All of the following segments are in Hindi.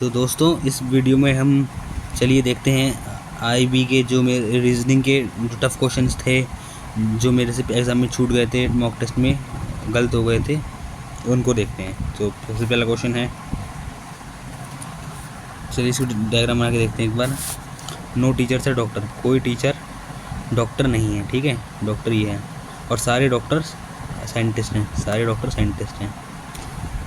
तो दोस्तों इस वीडियो में हम चलिए देखते हैं आईबी के जो मेरे रीजनिंग के जो टफ क्वेश्चंस थे जो मेरे से एग्ज़ाम में छूट गए थे, मॉक टेस्ट में गलत हो गए थे, उनको देखते हैं। तो सबसे पहला क्वेश्चन है, चलिए इसको डायग्राम बना के देखते हैं एक बार। नो टीचर से डॉक्टर, कोई टीचर डॉक्टर नहीं है, ठीक है, डॉक्टर ही है और सारे डॉक्टर साइंटिस्ट हैं, सारे डॉक्टर साइंटिस्ट हैं,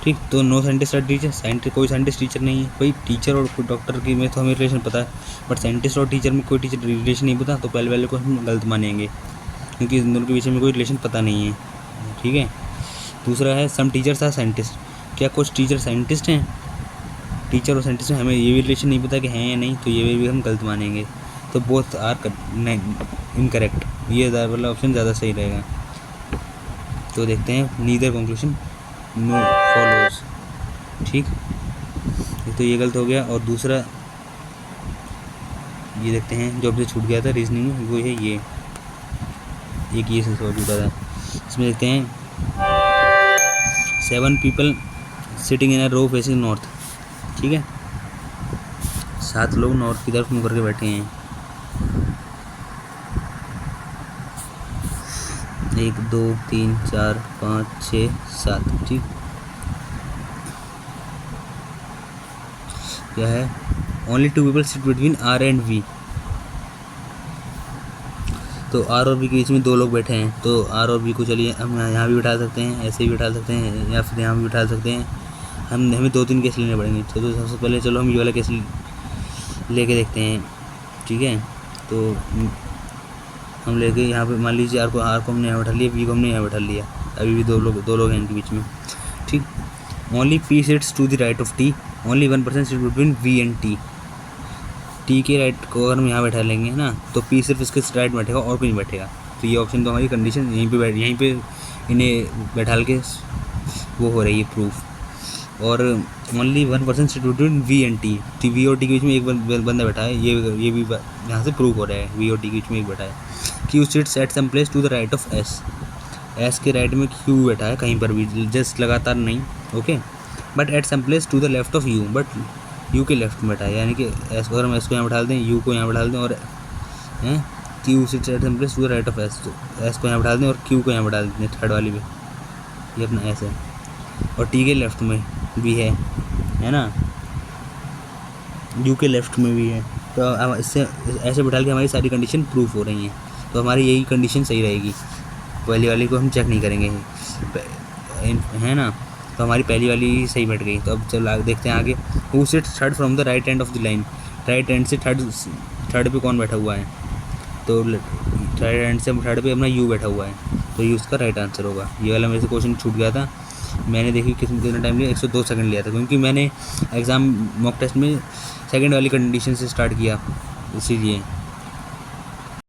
ठीक। तो नो साइंटिस्ट और टीचर, साइंटिस्ट कोई साइंटिस्ट टीचर नहीं है भाई। टीचर और डॉक्टर की में तो हमें रिलेशन पता है, बट साइंटिस्ट और टीचर में कोई टीचर रिलेशन नहीं पता, तो पहले वाले को हम गलत मानेंगे क्योंकि इन दोनों के बीच में कोई रिलेशन पता नहीं है, ठीक है। दूसरा है सम टीचर्स आर साइंटिस्ट, क्या कुछ टीचर साइंटिस्ट हैं? टीचर और साइंटिस्ट में हमें ये भी रिलेशन नहीं पता कि हैं या नहीं, तो ये भी हम गलत मानेंगे। तो बोथ आर इनकरेक्ट, ये वाला ऑप्शन ज़्यादा सही रहेगा। तो देखते हैं नीदर कंक्लूजन नो फॉलोज, ठीक। तो ये गलत हो गया। और दूसरा ये देखते हैं जो हमसे छूट गया था रीजनिंग में, वो है ये एक, ये से सवाल छूटा था। इसमें देखते हैं 7 people sitting in a row facing north, ठीक है, 7 लोग नॉर्थ की तरफ मुँह करके बैठे हैं। 1 2 3 4 5 6 7, ठीक। क्या है? Only 2 people sit between R and V, तो आर और वी के बीच में 2 लोग बैठे हैं, तो आर और वी को चलिए हम यहाँ भी बिठा सकते हैं, ऐसे भी बिठा सकते हैं, या फिर यहाँ भी बिठा सकते हैं। हमें 2-3 केस लेने पड़ेंगे। तो सबसे पहले चलो हम ये वाला केस लेके देखते हैं, ठीक है। तो हम लेके यहाँ पे मान लीजिए आर को हमने यहाँ बैठा लिया, वी को हमने यहाँ बैठा लिया, अभी भी दो लोग हैं इनके बीच में, ठीक। Only P sits to the right of T, only 1% sit between V and T. T के राइट को अगर हम यहाँ बैठा लेंगे, है ना, तो पी सिर्फ इसके राइट बैठेगा और कोई नहीं बैठेगा। तो ये ऑप्शन तो हमारी कंडीशन यहीं पे इन्हें बैठाल के वो हो रही है प्रूफ। और only 1% sit between V and T, तो वी और टी के बीच में एक बंदा बैठा है, ये भी यहाँ से प्रूव हो रहा है, वी और टी के बीच में एक बैठा है। Q sits at some place to the right of S, S के राइट में क्यू बैठा है कहीं पर भी, जस्ट लगातार नहीं, okay. But at some place to the left of U, but U के लेफ्ट में बैठा है, यानी कि एस को अगर हम एस को यहाँ बैठा दें, यू को यहाँ बैठा दें, और Q sits at some place to the right of S, तो एस को यहाँ बैठा दें और क्यू को यहाँ बैठा दें थर्ड वाली पे, ये अपना एस है, और टी के लेफ्ट में भी है ना, यू के लेफ्ट में भी है। तो इससे ऐसे बैठा के हमारी सारी कंडीशन प्रूफ हो रही हैं, तो हमारी यही कंडीशन सही रहेगी। पहली वाली को हम चेक नहीं करेंगे, है ना, तो हमारी पहली वाली सही बैठ गई। तो अब चलो देखते हैं आगे। Who sits third from the right end of the line, right and से थर्ड पे कौन बैठा हुआ है? तो राइट एंड से थर्ड पे अपना यू बैठा हुआ है, तो यू उसका राइट आंसर होगा। ये वाला मेरे से क्वेश्चन छूट गया था, मैंने देखी कितना टाइम लिया, 102 सेकंड लिया था, क्योंकि मैंने एग्ज़ाम मॉक टेस्ट में सेकंड वाली कंडीशन से स्टार्ट किया, इसीलिए।